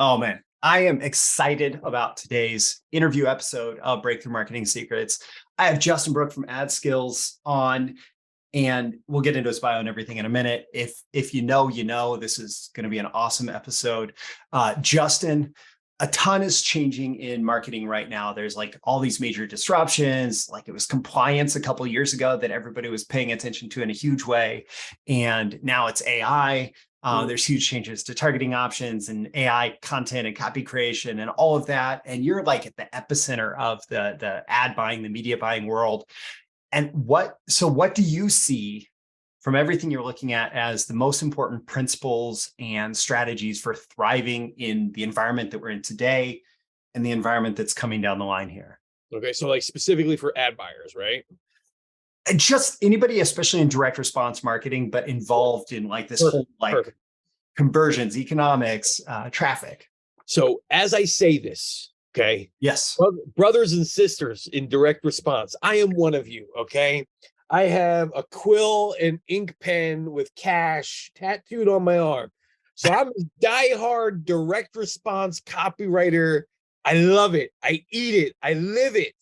Oh man, I am excited about today's interview episode of Breakthrough Marketing Secrets. I have Justin Brooke from AdSkills on, and we'll get into his bio and everything in a minute. If you know, you know, this is going to be an awesome episode. Justin, a ton is changing in marketing right now. There's like all these major disruptions. Like it was compliance a couple of years ago that everybody was paying attention to in a huge way, and now it's AI. There's huge changes to targeting options and AI content and copy creation and all of that. And you're like at the epicenter of the ad buying, the media buying world. And what do you see from everything you're looking at as the most important principles and strategies for thriving in the environment that we're in today and the environment that's coming down the line here? Okay, so like specifically for ad buyers, right? And just anybody, especially in direct response marketing, but involved in like this whole like Perfect. conversions, economics, traffic. So as I say this, okay, Yes. brothers and sisters in direct response, I am one of you, okay? I have a quill and ink pen with cash tattooed on my arm. So I'm a diehard direct response copywriter. I love it. I eat it. I live it.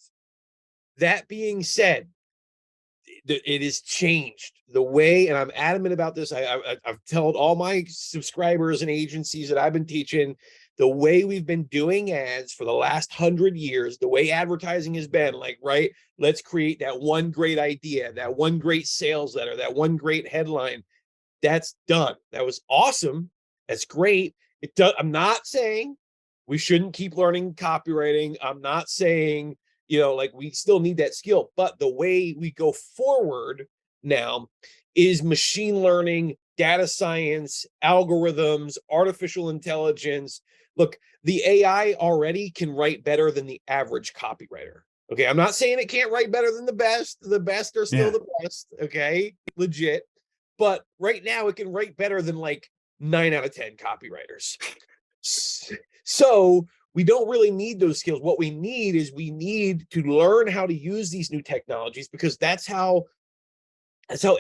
That being said, it has changed the way, and I'm adamant about this. I've told all my subscribers and agencies that I've been teaching the way we've been doing ads for the last 100 years, the way advertising has been like, right? Let's create that one great idea, that one great sales letter, that one great headline. That's done. That was awesome. That's great. I'm not saying we shouldn't keep learning copywriting. I'm not saying, like we still need that skill, but the way we go forward now is machine learning, data science, algorithms, artificial intelligence. Look, the AI already can write better than the average copywriter. Okay, I'm not saying it can't write better than the best. The best are still the best. Okay, legit. But right now it can write better than like 9 out of 10 copywriters. So we don't really need those skills. What we need is we need to learn how to use these new technologies, because that's how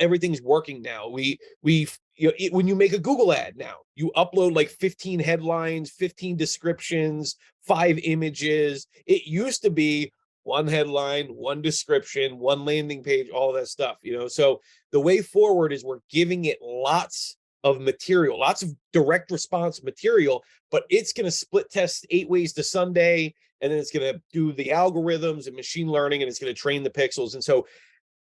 everything's working now. When you make a Google ad now, you upload like 15 headlines, 15 descriptions, 5 images. It used to be one headline, one description, one landing page, all that stuff, So the way forward is we're giving it lots of material, lots of direct response material, but it's going to split test 8 ways to Sunday, and then it's going to do the algorithms and machine learning, and it's going to train the pixels. And so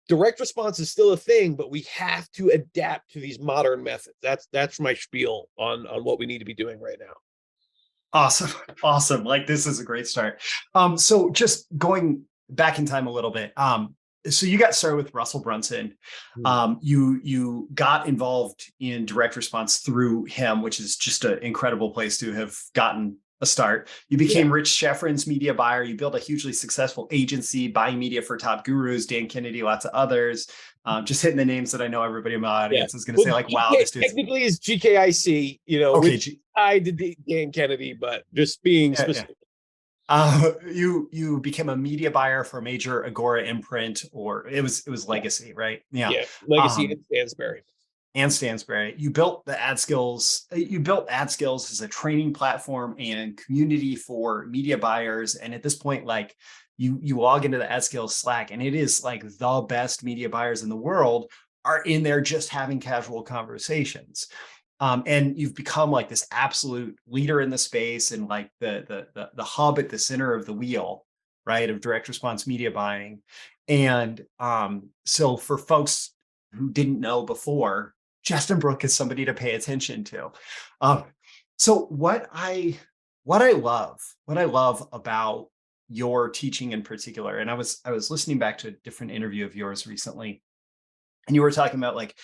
direct response is still a thing, but we have to adapt to these modern methods. That's my spiel on what we need to be doing right now. Awesome. Awesome. Like this is a great start. So just going back in time a little bit. So you got started with Russell Brunson. You got involved in direct response through him, which is just an incredible place to have gotten a start. You became Rich Schefren's media buyer. You built a hugely successful agency buying media for top gurus, Dan Kennedy, lots of others. Just hitting the names that I know everybody in my audience is going to say like, wow, this dude's technically is GKIC, okay. I did Dan Kennedy, but just being specific. You became a media buyer for a major Agora imprint, or it was Legacy, right? Yeah, Legacy and Stansberry. You built the AdSkills. You built AdSkills as a training platform and community for media buyers. And at this point, like you log into the AdSkills Slack, and it is like the best media buyers in the world are in there just having casual conversations. And you've become like this absolute leader in the space and like the hub at the center of the wheel, right, of direct response media buying. And so for folks who didn't know before, Justin Brooke is somebody to pay attention to. So what I love about your teaching in particular, and I was listening back to a different interview of yours recently, and you were talking about like,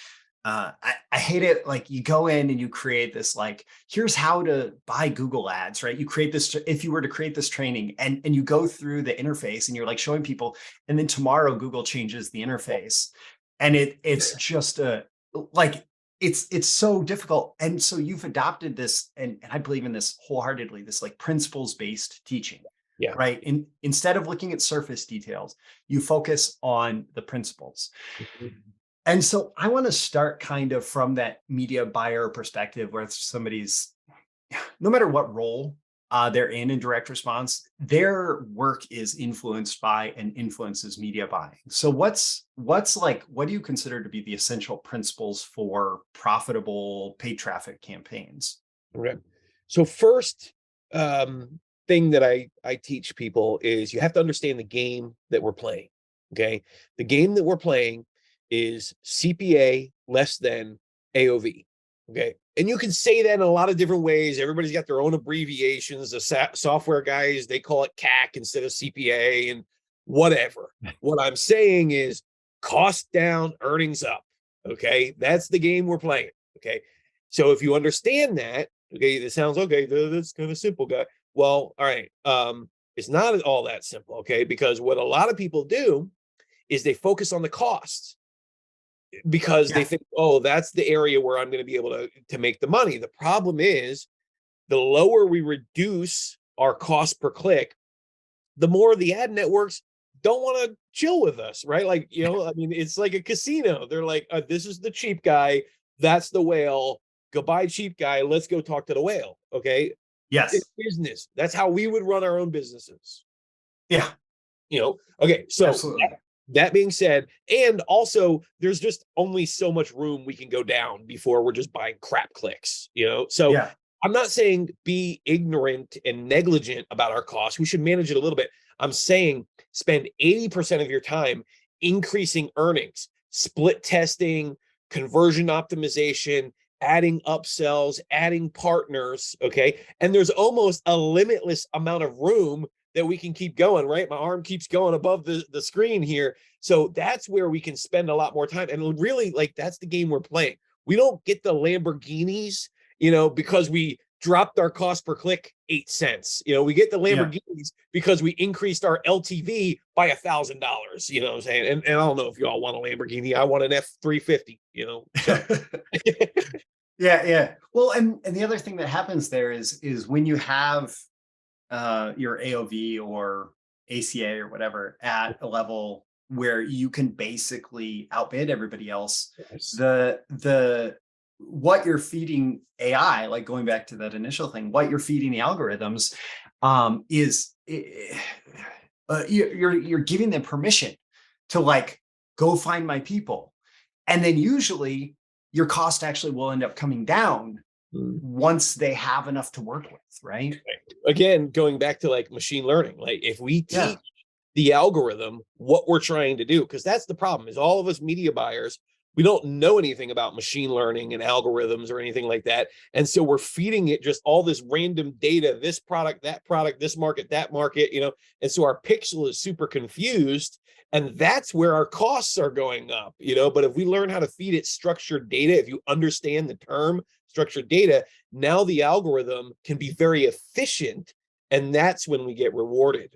I hate it. Like you go in and you create this, like, here's how to buy Google ads, right? You create this, if you were to create this training and you go through the interface and you're like showing people, and then tomorrow Google changes the interface. And it's just it's so difficult. And so you've adopted this, and I believe in this wholeheartedly, this like principles-based teaching. Yeah. Right. Instead of looking at surface details, you focus on the principles. Mm-hmm. And so I want to start kind of from that media buyer perspective, where somebody's no matter what role they're in direct response, their work is influenced by and influences media buying. So what do you consider to be the essential principles for profitable paid traffic campaigns? Okay. So first thing that I teach people is you have to understand the game that we're playing. Okay. The game that we're playing is CPA less than AOV. Okay. And you can say that in a lot of different ways. Everybody's got their own abbreviations. The software guys, they call it CAC instead of CPA and whatever. What I'm saying is cost down, earnings up. Okay. That's the game we're playing. Okay. So if you understand that, okay, this sounds okay. That's kind of simple, guy. Well, all right. It's not all that simple, okay? Because what a lot of people do is they focus on the costs because they Yeah. think, oh, that's the area where I'm going to be able to make the money. The problem is the lower we reduce our cost per click, the more the ad networks don't want to chill with us, right? Like, I mean, it's like a casino. They're like, this is the cheap guy. That's the whale. Goodbye, cheap guy. Let's go talk to the whale. Okay. It's Yes. business. That's how we would run our own businesses. Yeah. Okay. So Absolutely. that being said, and also there's just only so much room we can go down before we're just buying crap clicks. So Yeah. I'm not saying be ignorant and negligent about our costs. We should manage it a little bit. I'm saying spend 80% of your time increasing earnings, split testing, conversion optimization, adding upsells, adding partners. Okay. And there's almost a limitless amount of room that we can keep going, right? My arm keeps going above the screen here. So that's where we can spend a lot more time. And really, like, that's the game we're playing. We don't get the Lamborghinis, because we dropped our cost per click 8 cents. We get the Yeah. Lamborghinis because we increased our LTV by $1,000. You know what I'm saying? And I don't know if you all want a Lamborghini. I want an F350. So. Yeah, yeah. Well, and the other thing that happens there is when you have your AOV or ACA or whatever at a level where you can basically outbid everybody else, Yes. the what you're feeding AI, like going back to that initial thing, what you're feeding the algorithms is you're giving them permission to like go find my people, and then usually your cost actually will end up coming down Mm. once they have enough to work with, right? Again, going back to like machine learning, like if we Yeah. teach the algorithm what we're trying to do, because that's the problem is all of us media buyers, we don't know anything about machine learning and algorithms or anything like that. And so we're feeding it just all this random data, this product, this market, that market, and so our pixel is super confused. And that's where our costs are going up, but if we learn how to feed it structured data, if you understand the term structured data, now the algorithm can be very efficient, and that's when we get rewarded.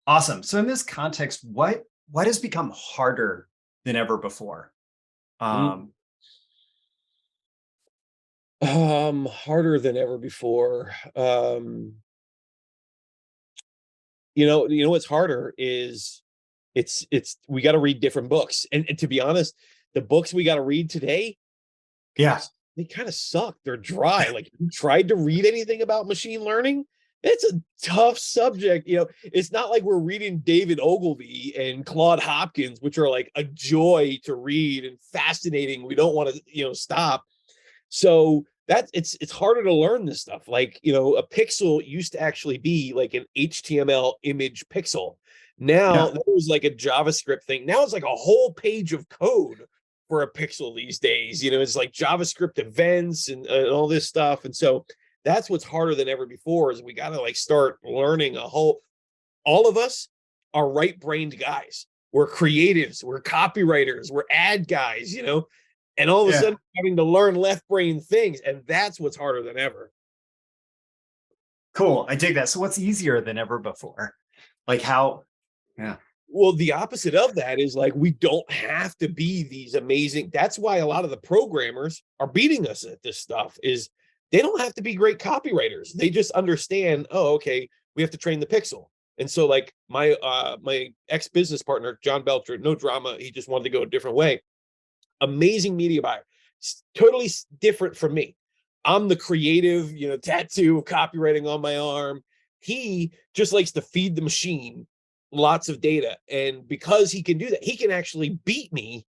Awesome. So in this context, what has become harder than ever before? Mm. Um, Harder than ever before. What's harder is it's we got to read different books, and to be honest, the books we got to read today, yeah. they kind of suck. They're dry. Like, you tried to read anything about machine learning, it's a tough subject. It's not like we're reading David Ogilvy and Claude Hopkins, which are like a joy to read and fascinating. We don't want to, stop. So it's harder to learn this stuff. Like, a pixel used to actually be like an HTML image pixel. Now Yeah. that was like a JavaScript thing. Now it's like a whole page of code for a pixel these days. It's like JavaScript events and all this stuff. And so that's what's harder than ever before is we got to like start learning all of us are right-brained guys. We're creatives, we're copywriters, we're ad guys, and all of a Yeah. sudden having to learn left-brain things. And that's what's harder than ever. Cool. I dig that. So what's easier than ever before? Like how? Yeah. Well, the opposite of that is like we don't have to be these amazing. That's why a lot of the programmers are beating us at this stuff is they don't have to be great copywriters. They just understand, oh, okay, we have to train the pixel. And so like my ex-business partner, John Belcher, no drama, he just wanted to go a different way. Amazing media buyer, totally different from me. I'm the creative, tattoo of copywriting on my arm. He just likes to feed the machine lots of data. And because he can do that, he can actually beat me,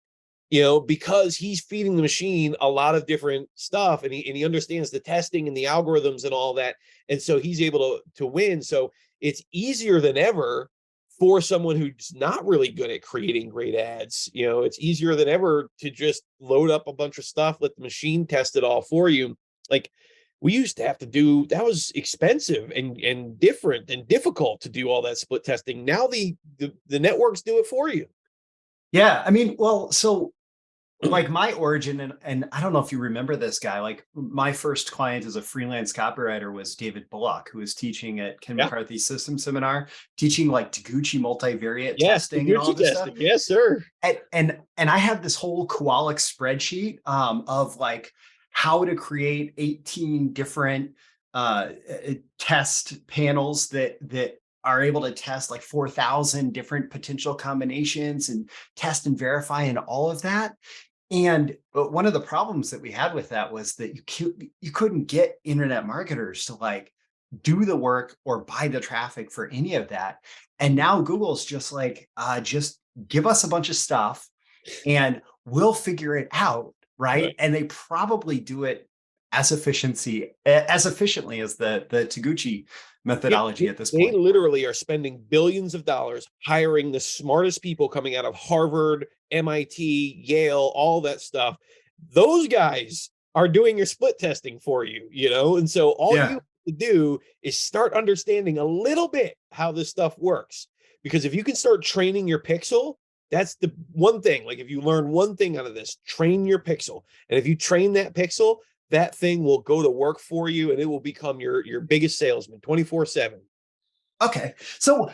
because he's feeding the machine a lot of different stuff, and he understands the testing and the algorithms and all that. And so he's able to win. So it's easier than ever for someone who's not really good at creating great ads. It's easier than ever to just load up a bunch of stuff, let the machine test it all for you. Like, we used to have to do that. Was expensive and different and difficult to do all that split testing. Now the networks do it for you. Yeah. I mean, well, so like my origin, and I don't know if you remember this guy, like my first client as a freelance copywriter was David Bullock, who was teaching at Ken Yeah. McCarthy's system seminar, teaching like Taguchi multivariate Yes, testing and all this stuff. Yes, sir. And I have this whole Koalik spreadsheet of like how to create 18 different test panels that are able to test like 4,000 different potential combinations and test and verify and all of that. And one of the problems that we had with that was that you couldn't get internet marketers to like do the work or buy the traffic for any of that. And now Google's just like, just give us a bunch of stuff and we'll figure it out, right? And they probably do it as efficiently as the Taguchi methodology at this They point. literally are spending billions of dollars hiring the smartest people coming out of Harvard, MIT, Yale, all that stuff. Those guys are doing your split testing for you, and so all you have to do is start understanding a little bit how this stuff works. Because if you can start training your pixel, that's the one thing. Like, if you learn one thing out of this, train your pixel. And if you train that pixel, that thing will go to work for you, and it will become your biggest salesman 24/7. Okay. So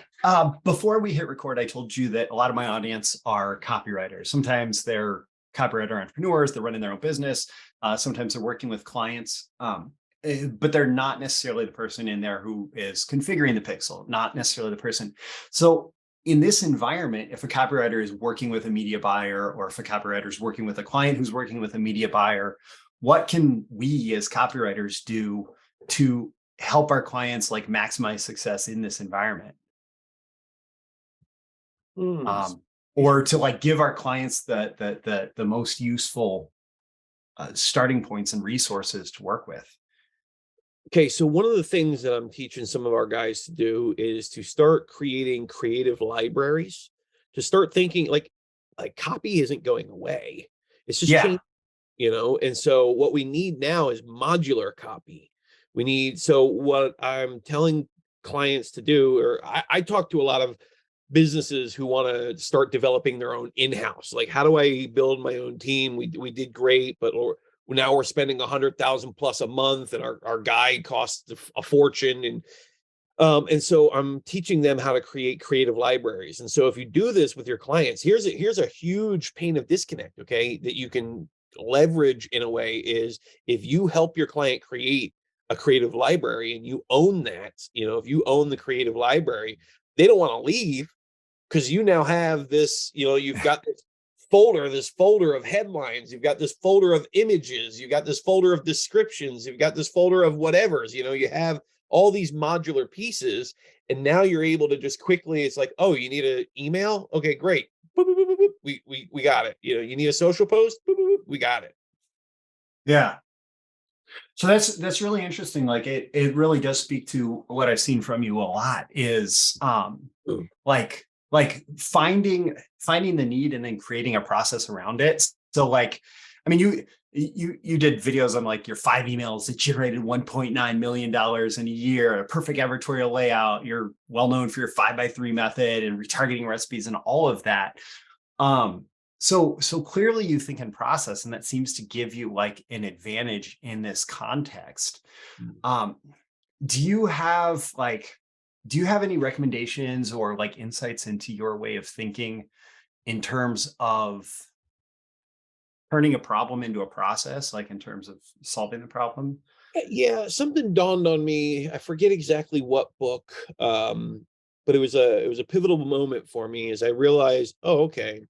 before we hit record, I told you that a lot of my audience are copywriters. Sometimes they're copywriter entrepreneurs, they're running their own business. Sometimes they're working with clients, but they're not necessarily the person in there who is configuring the pixel, not necessarily the person. So in this environment, if a copywriter is working with a media buyer, or if a copywriter is working with a client who's working with a media buyer, what can we as copywriters do to help our clients like maximize success in this environment? Or to like give our clients the most useful starting points and resources to work with. Okay, so one of the things that I'm teaching some of our guys to do is to start creating creative libraries, to start thinking like copy isn't going away. It's just changing, and so what we need now is modular copy. So what I'm telling clients to do, or I talk to a lot of businesses who want to start developing their own in-house. Like, how do I build my own team? We did great, but now we're spending 100,000 plus a month, and our guide costs a fortune. And so I'm teaching them how to create creative libraries. And so if you do this with your clients, here's a huge pane of disconnect, okay, that you can leverage in a way is if you help your client create a creative library and you own that, if you own the creative library, they don't want to leave because you now have this, you've got this folder of headlines, you've got this folder of images, you've got this folder of descriptions, you've got this folder of whatever's, you have all these modular pieces, and now you're able to just quickly, it's like, oh, you need an email? Okay, great. Boop, boop, boop, boop. We got it. You need a social post? Boop, boop, boop. We got it. Yeah. So that's really interesting. Like it really does speak to what I've seen from you a lot is like finding the need and then creating a process around it. So like, I mean, you did videos on like your 5 emails that generated $1.9 million in a year, a perfect advertorial layout. You're well known for your 5x3 method and retargeting recipes and all of that. So clearly you think in process, and that seems to give you like an advantage in this context. Do you have any recommendations or like insights into your way of thinking in terms of turning a problem into a process, like in terms of solving the problem? Yeah, something dawned on me. I forget exactly what book, but it was a pivotal moment for me as I realized, oh, okay,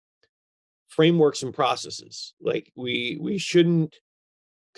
frameworks and processes. Like we shouldn't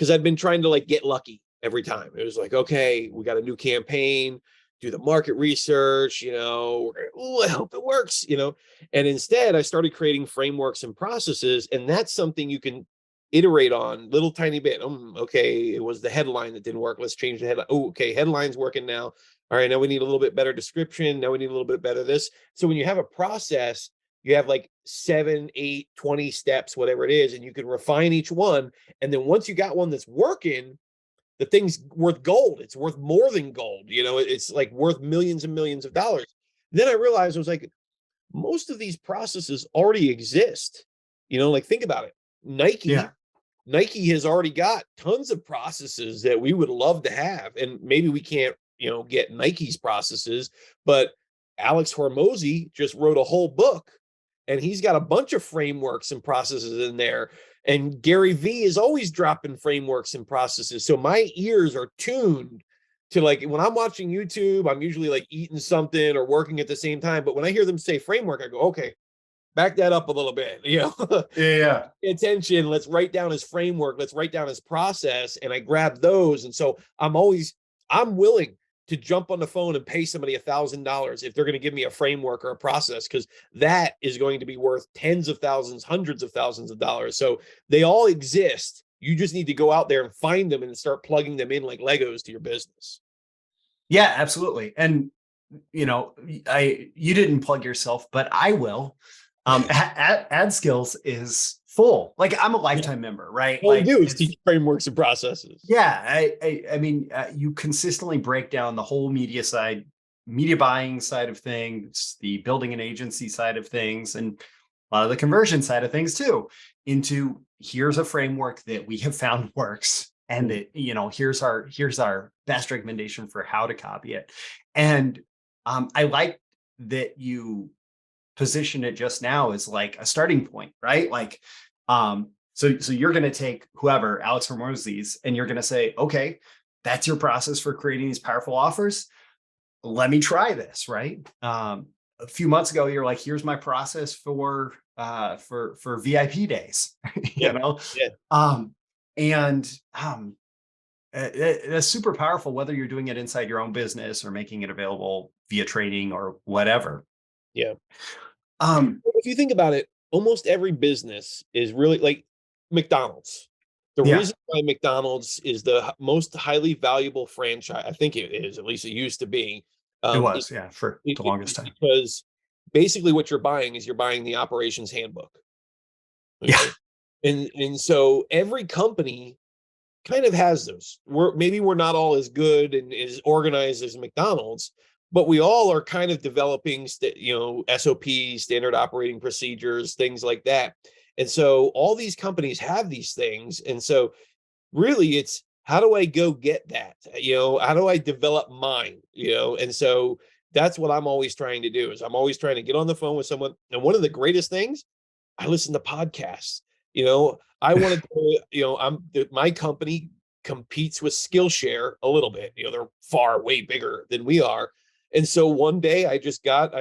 because I'd been trying to like get lucky every time. It was like, okay, we got a new campaign, do the market research, I hope it works, and instead I started creating frameworks and processes, and that's something you can iterate on little tiny bit. Okay, it was the headline that didn't work. Let's change the headline. Oh, okay, headline's working now. All right, now we need a little bit better description. Now we need a little bit better this. So when you have a process, you have like 7, 8, 20 steps, whatever it is, and you can refine each one. And then once you got one that's working, the thing's worth gold. It's worth more than gold. It's like worth millions and millions of dollars. Then I realized I was like, most of these processes already exist. Like think about it. Nike has already got tons of processes that we would love to have. And maybe we can't, get Nike's processes, but Alex Hormozy just wrote a whole book and he's got a bunch of frameworks and processes in there. And Gary Vee is always dropping frameworks and processes. So my ears are tuned to, like, when I'm watching YouTube, I'm usually like eating something or working at the same time. But when I hear them say framework, I go, okay, back that up a little bit, Yeah. Pay attention. Let's write down his framework. Let's write down his process. And I grab those. And so I'm willing to jump on the phone and pay somebody $1,000 if they're going to give me a framework or a process, because that is going to be worth tens of thousands, hundreds of thousands of dollars. So they all exist. You just need to go out there and find them and start plugging them in like Legos to your business. Yeah, absolutely. And you didn't plug yourself, but I will. AdSkills is full. Like, I'm a lifetime member, right? All like, we do is teach frameworks and processes. Yeah, I mean, you consistently break down the whole media buying side of things, the building an agency side of things, and a lot of the conversion side of things too, into here's a framework that we have found works, and that here's our best recommendation for how to copy it. And I like that you position it just now as like a starting point, right? Like, so you're going to take whoever, Alex Hormozy's, and you're going to say, okay, that's your process for creating these powerful offers. Let me try this, right? A few months ago, you're like, here's my process for VIP days, Yeah. That's super powerful, whether you're doing it inside your own business or making it available via training or whatever. Yeah. If you think about it, almost every business is really like McDonald's. The reason why McDonald's is the most highly valuable franchise, I think it is, at least it used to be. It was, for the longest time. Because basically what you're buying is you're buying the operations handbook. Okay? Yeah. And so every company kind of has those. We're not all as good and as organized as McDonald's, but we all are kind of developing, SOPs, standard operating procedures, things like that. And so all these companies have these things. And so really it's, how do I go get that? How do I develop mine? And so that's what I'm always trying to do, is I'm always trying to get on the phone with someone. And one of the greatest things, I listen to podcasts. I wanted to, my company competes with Skillshare a little bit. They're far way bigger than we are. And so one day I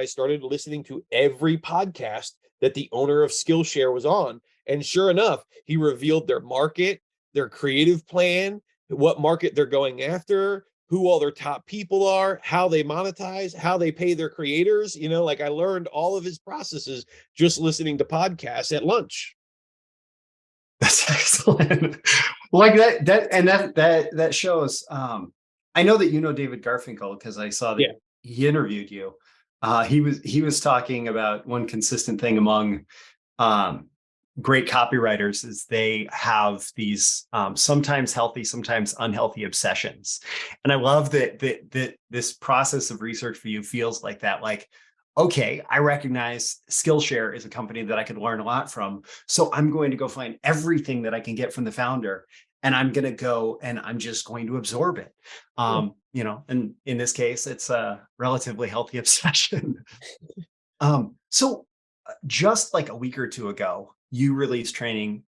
started listening to every podcast that the owner of Skillshare was on. And sure enough, he revealed their market, their creative plan, what market they're going after, who all their top people are, how they monetize, how they pay their creators. Like, I learned all of his processes just listening to podcasts at lunch. That's excellent. Like that shows. I know that David Garfinkel, because I saw that he interviewed you. He was talking about one consistent thing among great copywriters is they have these sometimes healthy, sometimes unhealthy obsessions. And I love that this process of research for you feels like that. Like, okay, I recognize Skillshare is a company that I could learn a lot from. So I'm going to go find everything that I can get from the founder, and I'm going to go and I'm just going to absorb it. And in this case, it's a relatively healthy obsession. So just like a week or two ago, you released training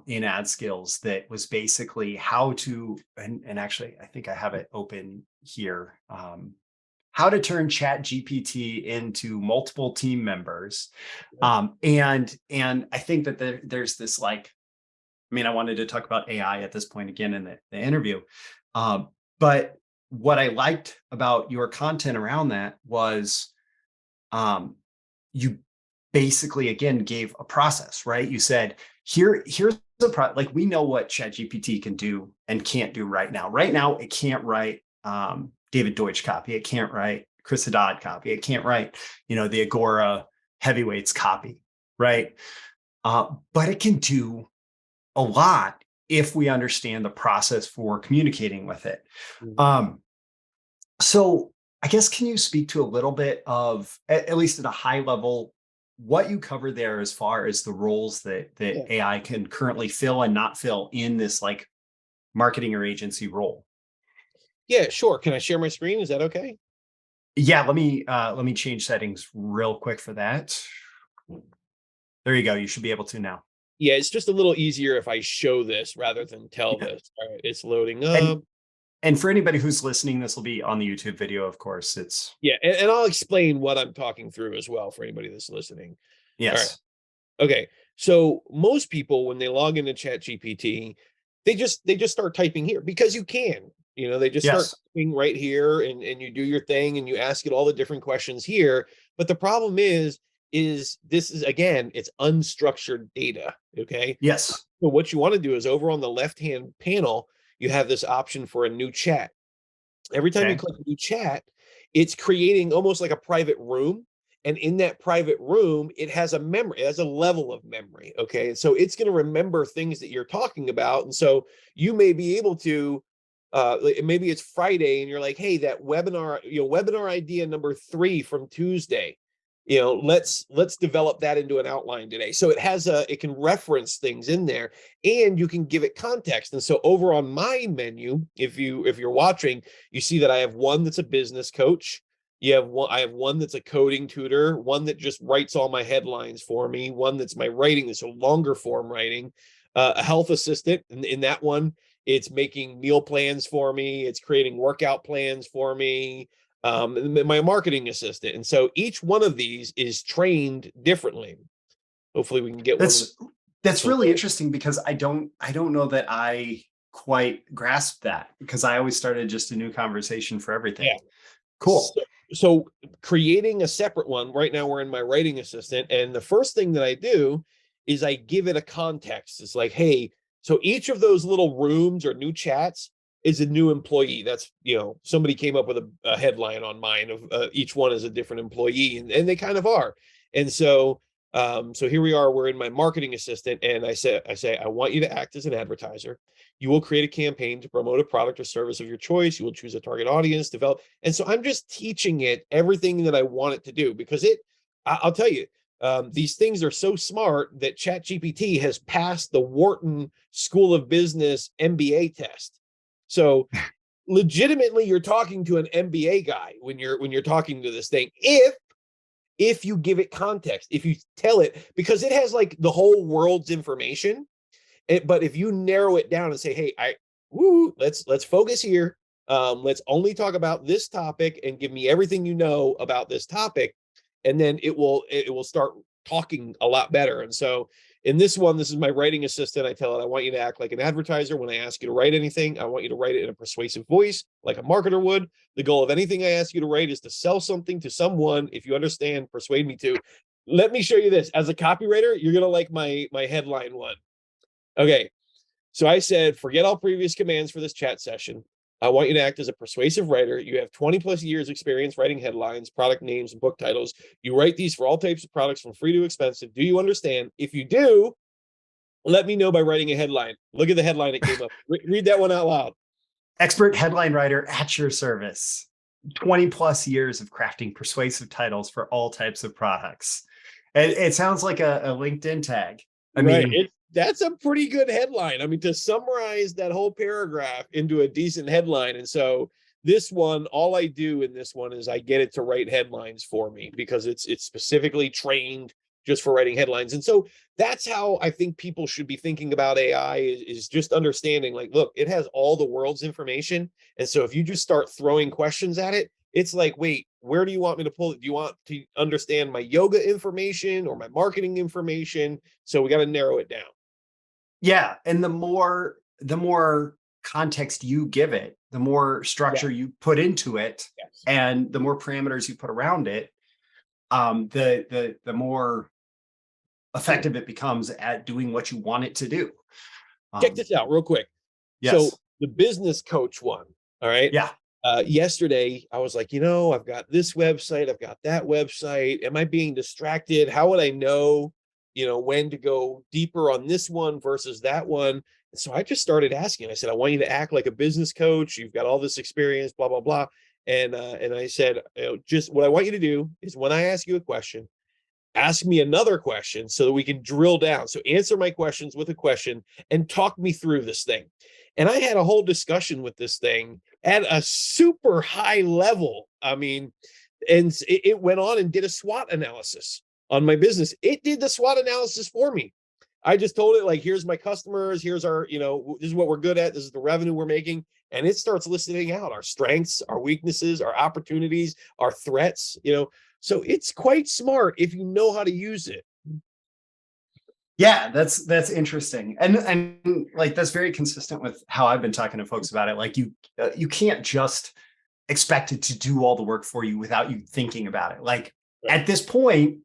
in AdSkills that was basically how to, and actually, I think I have it open here. How to turn ChatGPT into multiple team members. And I think that there's this like I mean, I wanted to talk about AI at this point again in the interview. But what I liked about your content around that was um, you basically again gave a process, right? You said, here's the like we know what ChatGPT can do and can't do right now. Right now, it can't write David Deutsch copy. It can't write Chris Haddad copy. It can't write, the Agora heavyweights copy, right? But it can do a lot if we understand the process for communicating with it. Mhm. So I guess, can you speak to a little bit of, at least at a high level, what you cover there as far as the roles that Yeah. AI can currently fill and not fill in this like marketing or agency role? Yeah, sure. Can I share my screen? Is that okay? Yeah, let me change settings real quick for that. There you go. You should be able to now. Yeah, it's just a little easier if I show this rather than tell Yeah. this. All right, it's loading up. And for anybody who's listening, this will be on the YouTube video, of course. It's Yeah, and I'll explain what I'm talking through as well for anybody that's listening. All right. yes. Okay. So most people, when they log into ChatGPT, they just start typing here because you can. They just start Yes. typing right here, and you do your thing and you ask it all the different questions here. But the problem is this is, again, it's unstructured data. Okay. Yes. So what you want to do is, over on the left-hand panel, you have this option for a new chat. Every time you Okay. click new chat, it's creating almost like a private room. And in that private room, it has a memory, it has a level of memory. Okay. And so it's going to remember things that you're talking about. And so you may be able to, maybe it's Friday and you're like, hey, that webinar, webinar idea number 3 from Tuesday, let's develop that into an outline today. So it can reference things in there, and you can give it context. And so over on my menu, if you're watching, you see that I have one that's a business coach. I have one that's a coding tutor, one that just writes all my headlines for me, one that's my writing, that's a longer form writing, a health assistant. And in that one, it's making meal plans for me, it's creating workout plans for me, my marketing assistant. And so each one of these is trained differently. Hopefully we can get one. That's really interesting because I don't know that I quite grasp that, because I always started just a new conversation for everything. Yeah. Cool. So creating a separate one, right now we're in my writing assistant, and the first thing that I do is I give it a context. It's like, hey, so each of those little rooms or new chats is a new employee. That's, somebody came up with a headline on mine of each one is a different employee, and they kind of are. And so here we are, we're in my marketing assistant, and I say, I want you to act as an advertiser. You will create a campaign to promote a product or service of your choice. You will choose a target audience, develop. And so I'm just teaching it everything that I want it to do, because I'll tell you, these things are so smart that ChatGPT has passed the Wharton School of Business MBA test. So legitimately, you're talking to an MBA guy when you're talking to this thing. If you give it context, if you tell it, because it has like the whole world's information. But if you narrow it down and say, hey, let's focus here. Let's only talk about this topic and give me everything you know about this topic. And then it will start talking a lot better. And so in this one, this is my writing assistant. I tell it, I want you to act like an advertiser. When I ask you to write anything, I want you to write it in a persuasive voice, like a marketer would. The goal of anything I ask you to write is to sell something to someone. If you understand, persuade me to. Let me show you this. As a copywriter, you're going to like my headline one. Okay, so I said, forget all previous commands for this chat session. I want you to act as a persuasive writer. You have 20 plus years experience writing headlines, product names, and book titles. You write these for all types of products from free to expensive. Do you understand? If you do, let me know by writing a headline. Look at the headline that came up. Read that one out loud. Expert headline writer at your service. 20 plus years of crafting persuasive titles for all types of products. It sounds like a LinkedIn tag. I mean, That's a pretty good headline. I mean, to summarize that whole paragraph into a decent headline. And so this one, all I do in this one is I get it to write headlines for me, because it's specifically trained just for writing headlines. And so that's how I think people should be thinking about AI, is just understanding, like, look, it has all the world's information. And so if you just start throwing questions at it, it's like, wait, where do you want me to pull it? Do you want to understand my yoga information or my marketing information? So we got to narrow it down. Yeah. And the more context you give it, the more Yeah. structure you put into it, Yes. and the more parameters you put around it, the more effective it becomes at doing what you want it to do. Check Um, this out real quick. So yes. the business coach one, all right. Yeah. Yesterday, I was like, I've got this website, I've got that website. Am I being distracted? How would I know, when to go deeper on this one versus that one? And so I just started asking. I said, I want you to act like a business coach. You've got all this experience, blah, blah, blah. And I said, just what I want you to do is when I ask you a question, ask me another question so that we can drill down. So answer my questions with a question and talk me through this thing. And I had a whole discussion with this thing at a super high level. I mean, and it went on and did a SWOT analysis on my business. It did the SWOT analysis for me. I just told it, like, here's my customers, here's our, this is what we're good at, this is the revenue we're making. And it starts listing out our strengths, our weaknesses, our opportunities, our threats. So it's quite smart if you know how to use it. Yeah, that's interesting, and like that's very consistent with how I've been talking to folks about it. Like you can't just expect it to do all the work for you without you thinking about it. Like Right. at this point,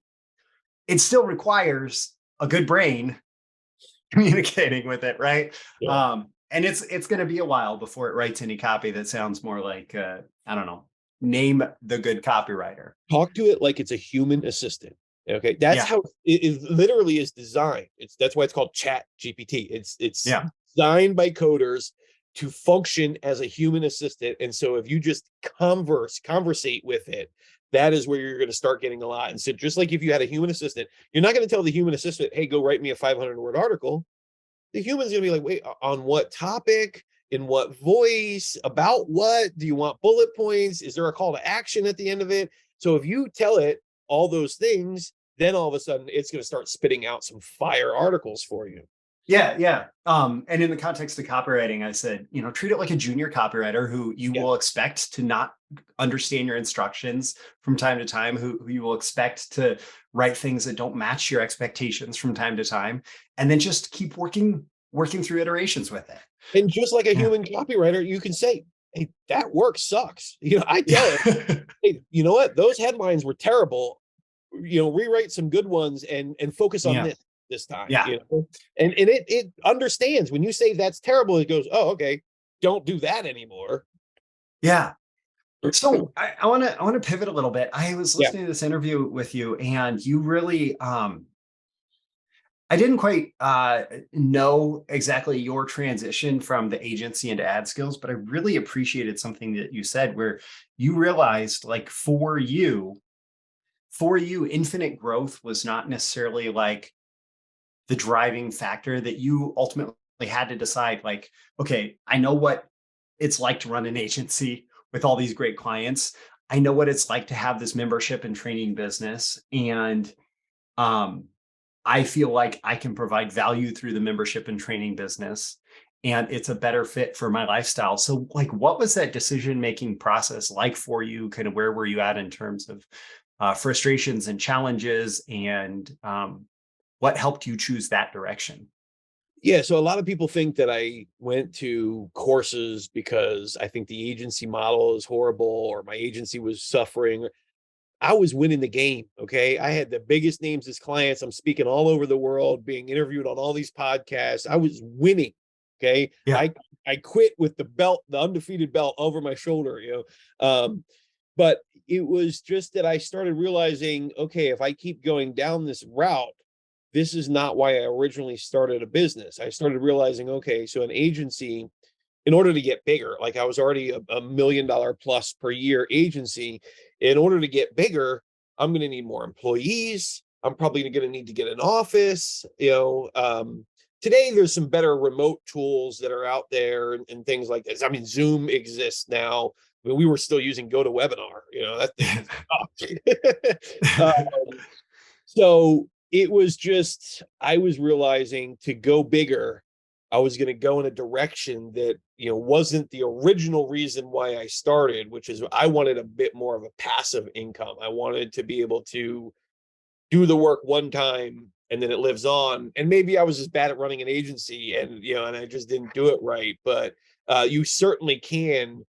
it still requires a good brain communicating with it, right? Yeah. And it's going to be a while before it writes any copy that sounds more like I don't know, name the good copywriter. Talk to it like it's a human assistant. Okay. That's Yeah, how it literally is designed. That's why it's called Chat GPT. It's yeah, designed by coders to function as a human assistant. And so if you just conversate with it, that is where you're going to start getting a lot. And so just like if you had a human assistant, you're not going to tell the human assistant, hey, go write me a 500-word article. The human's going to be like, wait, on what topic? In what voice? About what? Do you want bullet points? Is there a call to action at the end of it? So if you tell it all those things, then all of a sudden it's going to start spitting out some fire articles for you. yeah, yeah. And in the context of copywriting, I said, treat it like a junior copywriter who you Yeah. will expect to not understand your instructions from time to time, who you will expect to write things that don't match your expectations from time to time, and then just keep working through iterations with it. And just like a Yeah. human copywriter, you can say, hey, that work sucks. I tell it, Yeah. hey, you know what? Those headlines were terrible. Rewrite some good ones and focus on Yeah. this time. Yeah. And it understands when you say that's terrible, it goes, oh, okay, don't do that anymore. Yeah. So I want to pivot a little bit. I was Yeah. listening to this interview with you, and you really I didn't quite know exactly your transition from the agency into AdSkills, but I really appreciated something that you said where you realized, like, for you, infinite growth was not necessarily like the driving factor, that you ultimately had to decide, like, okay, I know what it's like to run an agency with all these great clients. I know what it's like to have this membership and training business. And um, I feel like I can provide value through the membership and training business, and it's a better fit for my lifestyle. So, like, what was that decision-making process like for you? Kind of where were you at in terms of frustrations and challenges, and what helped you choose that direction? Yeah. So a lot of people think that I went to courses because I think the agency model is horrible or my agency was suffering. I was winning the game. Okay. I had the biggest names as clients. I'm speaking all over the world, being interviewed on all these podcasts. I was winning. Okay. Yeah. I quit with the belt, the undefeated belt over my shoulder. But it was just that I started realizing, okay, if I keep going down this route, this is not why I originally started a business. I started realizing, okay, so an agency, in order to get bigger, like I was already a $1 million plus per year agency. In order to get bigger, I'm going to need more employees. I'm probably going to need to get an office. Today there's some better remote tools that are out there and things like this. I mean, Zoom exists now. I mean, we were still using GoToWebinar. That thing so it was just, I was realizing to go bigger, I was going to go in a direction that, wasn't the original reason why I started, which is I wanted a bit more of a passive income. I wanted to be able to do the work one time and then it lives on. And maybe I was just bad at running an agency, and and I just didn't do it right. But you certainly can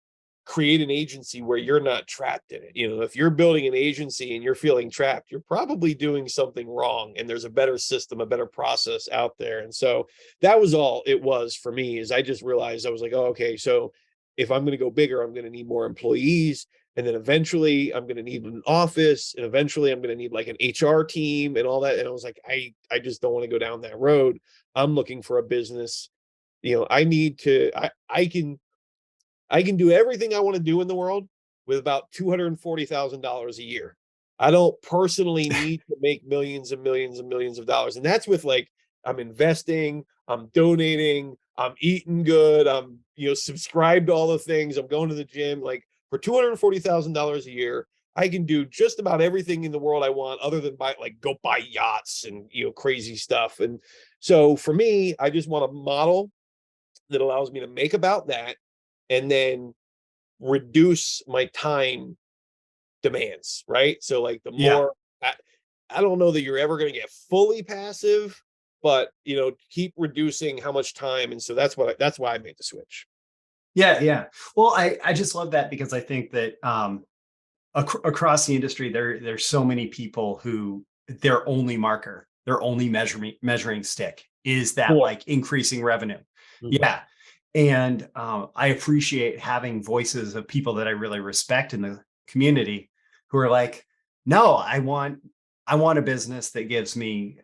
create an agency where you're not trapped in it. If you're building an agency and you're feeling trapped, you're probably doing something wrong, and there's a better system, a better process out there. And so that was all it was for me. Is I just realized, I was like, oh, okay, so if I'm going to go bigger, I'm going to need more employees, and then eventually I'm going to need an office, and eventually I'm going to need like an HR team and all that. And I was like, I just don't want to go down that road. I'm looking for a business. I can do everything I want to do in the world with about $240,000 a year. I don't personally need to make millions and millions and millions of dollars. And that's with, like, I'm investing, I'm donating, I'm eating good, I'm, subscribed to all the things, I'm going to the gym. Like, for $240,000 a year, I can do just about everything in the world I want, other than go buy yachts and, crazy stuff. And so for me, I just want a model that allows me to make about that, and then reduce my time demands, right? So, like, the Yeah. more, I don't know that you're ever going to get fully passive, but keep reducing how much time. And so that's why I made the switch. Yeah. Yeah. Well, I just love that, because I think that across the industry, there's so many people who their only marker, their only measuring stick is that, Cool. like, increasing revenue. Mhm. Yeah. And I appreciate having voices of people that I really respect in the community who are like, no, I want a business that gives me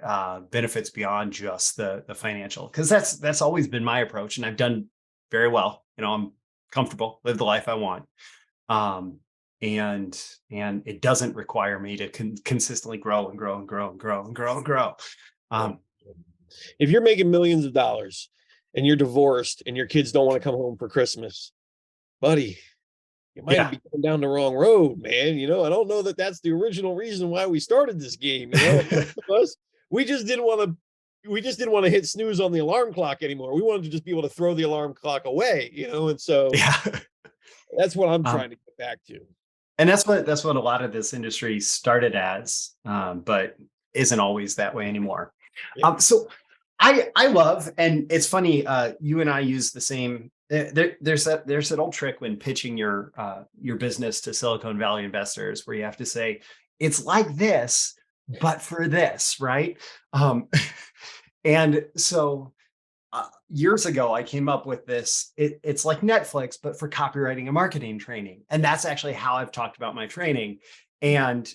benefits beyond just the financial, because that's always been my approach, and I've done very well. I'm comfortable, live the life I want, and it doesn't require me to consistently grow and grow and grow and grow and grow and grow. If you're making millions of dollars and you're divorced and your kids don't want to come home for Christmas, buddy, you might Yeah. be going down the wrong road, man. I don't know that that's the original reason why we started this game. Us, we just didn't want to hit snooze on the alarm clock anymore. We wanted to just be able to throw the alarm clock away, and so Yeah. that's what I'm trying to get back to. And that's what a lot of this industry started as, but isn't always that way anymore. Yep. So I love, and it's funny, you and I use the same. There's that old trick when pitching your business to Silicon Valley investors, where you have to say, it's like this, but for this, right? And so years ago, I came up with this. It's like Netflix, but for copywriting and marketing training. And that's actually how I've talked about my training. And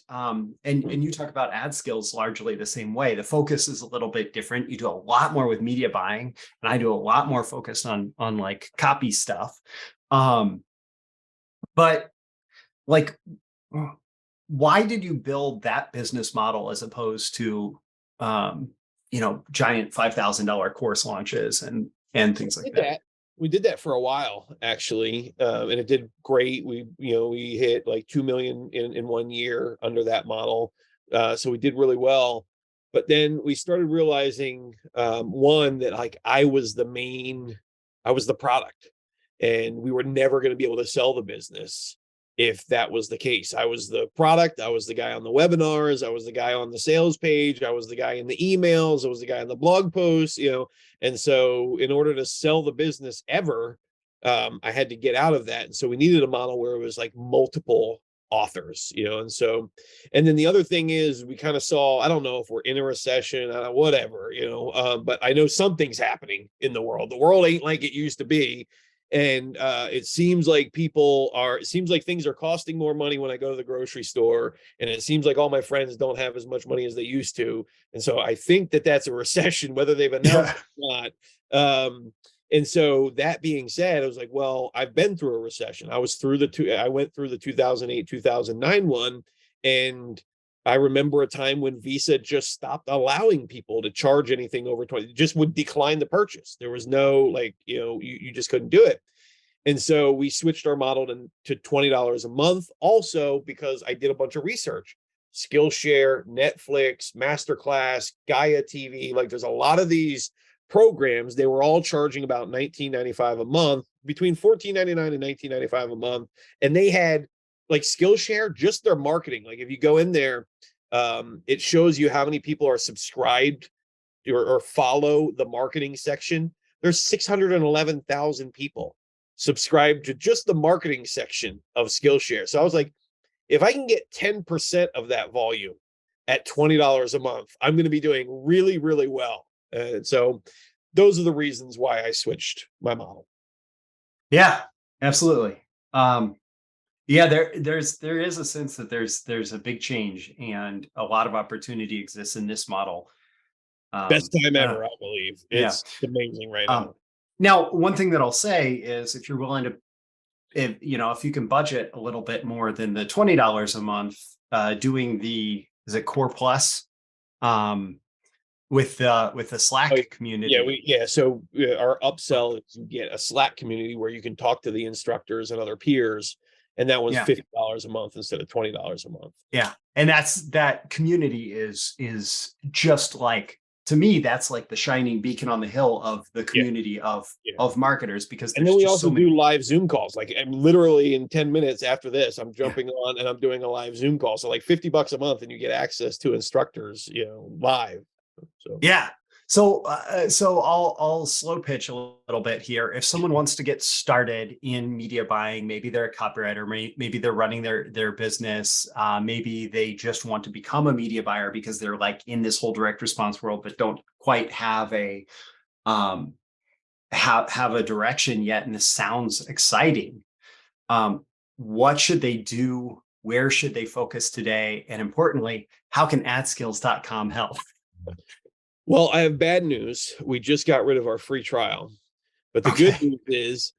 you talk about AdSkills largely the same way. The focus is a little bit different. You do a lot more with media buying, and I do a lot more focused on like copy stuff. But, like, why did you build that business model as opposed to giant $5,000 course launches and things like that? We did that for a while, actually, and it did great. We hit like 2 million in 1 year under that model, so we did really well. But then we started realizing, one, that, like, I was the product, and we were never going to be able to sell the business if that was the case. I was the product. I was the guy on the webinars. I was the guy on the sales page. I was the guy in the emails. I was the guy in the blog posts, And so in order to sell the business ever, I had to get out of that. And so we needed a model where it was like multiple authors, and then the other thing is, we kind of saw, I don't know if we're in a recession, whatever, but I know something's happening in the world. The world ain't like it used to be. And it seems like things are costing more money when I go to the grocery store, and it seems like all my friends don't have as much money as they used to. And so I think that that's a recession, whether they've announced it or not. And so that being said, I was like, well, I've been through a recession. I went through the 2008, 2009 one. And I remember a time when Visa just stopped allowing people to charge anything over 20, just would decline the purchase. There was no, you just couldn't do it. And so we switched our model to $20 a month, also because I did a bunch of research. Skillshare, Netflix, Masterclass, Gaia TV, like, there's a lot of these programs. They were all charging about $19.95 a month, between $14.99 and $19.95 a month. And they had, like, Skillshare, just their marketing. Like, if you go in there, It shows you how many people are subscribed or follow the marketing section. There's 611,000 people subscribed to just the marketing section of Skillshare. So I was like, if I can get 10% of that volume at $20 a month, I'm going to be doing really, really well. And so those are the reasons why I switched my model. Yeah, absolutely. Yeah, there is a sense that there's a big change and a lot of opportunity exists in this model. Best time Uh, ever, I believe. yeah. It's amazing right now. Now, one thing that I'll say is if you're willing to, if you can budget a little bit more than the $20 a month, doing is it Core Plus, with the Slack community. So our upsell is you get a Slack community where you can talk to the instructors and other peers, and that was $50 a month instead of $20 a month. Yeah, and that community is just like, to me, that's like the shining beacon on the hill of the community of marketers, because and then we also do live Zoom calls. Like, I'm literally in 10 minutes after this, I'm jumping on and I'm doing a live Zoom call. So like $50 a month, and you get access to instructors, live. So yeah. So I'll slow pitch a little bit here. If someone wants to get started in media buying, maybe they're a copywriter, maybe they're running their business, maybe they just want to become a media buyer because they're like in this whole direct response world, but don't quite have a have a direction yet, and this sounds exciting. What should they do? Where should they focus today? And importantly, how can AdSkills.com help? Well, I have bad news. We just got rid of our free trial. But the good news is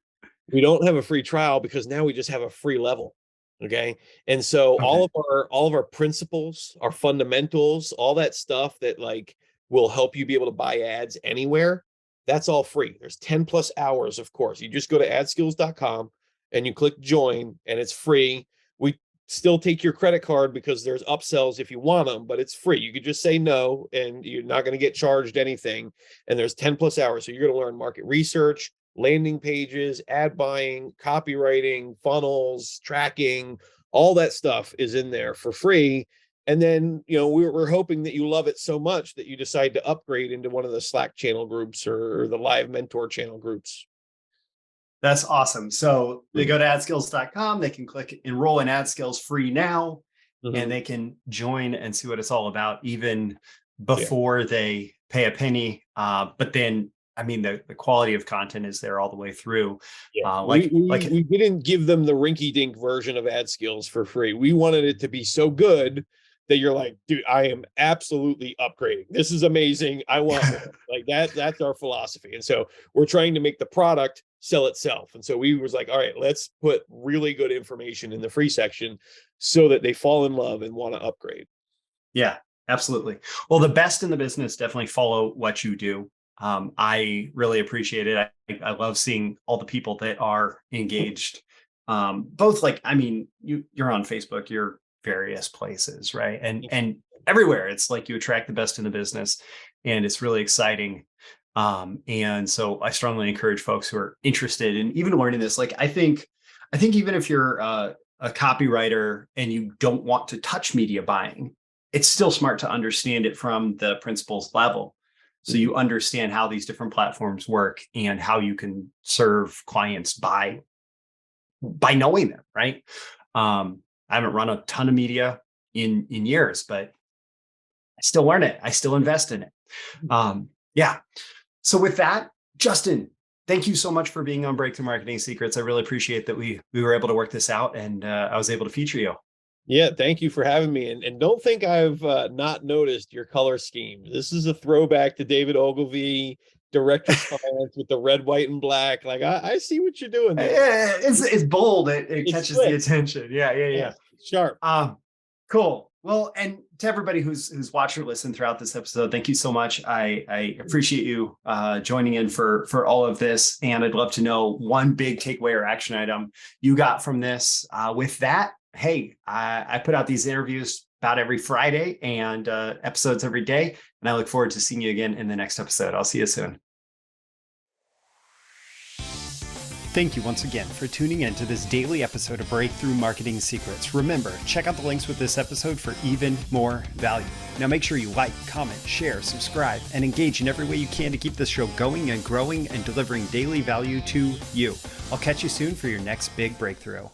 we don't have a free trial because now we just have a free level. Okay. And so all of our principles, our fundamentals, all that stuff that like will help you be able to buy ads anywhere, that's all free. There's 10 plus hours of course. You just go to adskills.com and you click join, and it's free. We still take your credit card because there's upsells if you want them, but it's free. You could just say no and you're not going to get charged anything. And there's 10 plus hours. So you're going to learn market research, landing pages, ad buying, copywriting, funnels, tracking, all that stuff is in there for free. And then, we're hoping that you love it so much that you decide to upgrade into one of the Slack channel groups or the live mentor channel groups. That's awesome. So they go to adskills.com, they can click enroll in AdSkills free now, and they can join and see what it's all about even before they pay a penny. But then, I mean, the quality of content is there all the way through. We didn't give them the rinky-dink version of AdSkills for free. We wanted it to be so good that you're like, dude, I am absolutely upgrading. This is amazing. I want more. Like that's our philosophy. And so we're trying to make the product sell itself. And so we was like, all right, let's put really good information in the free section so that they fall in love and want to upgrade. Yeah, absolutely. Well, the best in the business definitely follow what you do. I really appreciate it. I love seeing all the people that are engaged. Both like, I mean, you're on Facebook, you're various places, right? And everywhere, it's like you attract the best in the business, and it's really exciting. And so I strongly encourage folks who are interested in even learning this. Like, I think even if you're a copywriter and you don't want to touch media buying, it's still smart to understand it from the principles level. So you understand how these different platforms work and how you can serve clients by knowing them, right? I haven't run a ton of media in years, but I still learn it. I still invest in it. Yeah. So with that, Justin, thank you so much for being on Breakthrough Marketing Secrets. I really appreciate that we were able to work this out, and I was able to feature you. Yeah, thank you for having me. And don't think I've not noticed your color scheme. This is a throwback to David Ogilvy, direct response with the red, white, and black. Like I see what you're doing there. Yeah, it's bold. It catches the attention. Yeah. Sharp. Cool. Well, and to everybody who's watched or listened throughout this episode, thank you so much. I appreciate you joining in for all of this. And I'd love to know one big takeaway or action item you got from this. With that, hey, I put out these interviews about every Friday and episodes every day. And I look forward to seeing you again in the next episode. I'll see you soon. Thank you once again for tuning in to this daily episode of Breakthrough Marketing Secrets. Remember, check out the links with this episode for even more value. Now make sure you like, comment, share, subscribe, and engage in every way you can to keep this show going and growing and delivering daily value to you. I'll catch you soon for your next big breakthrough.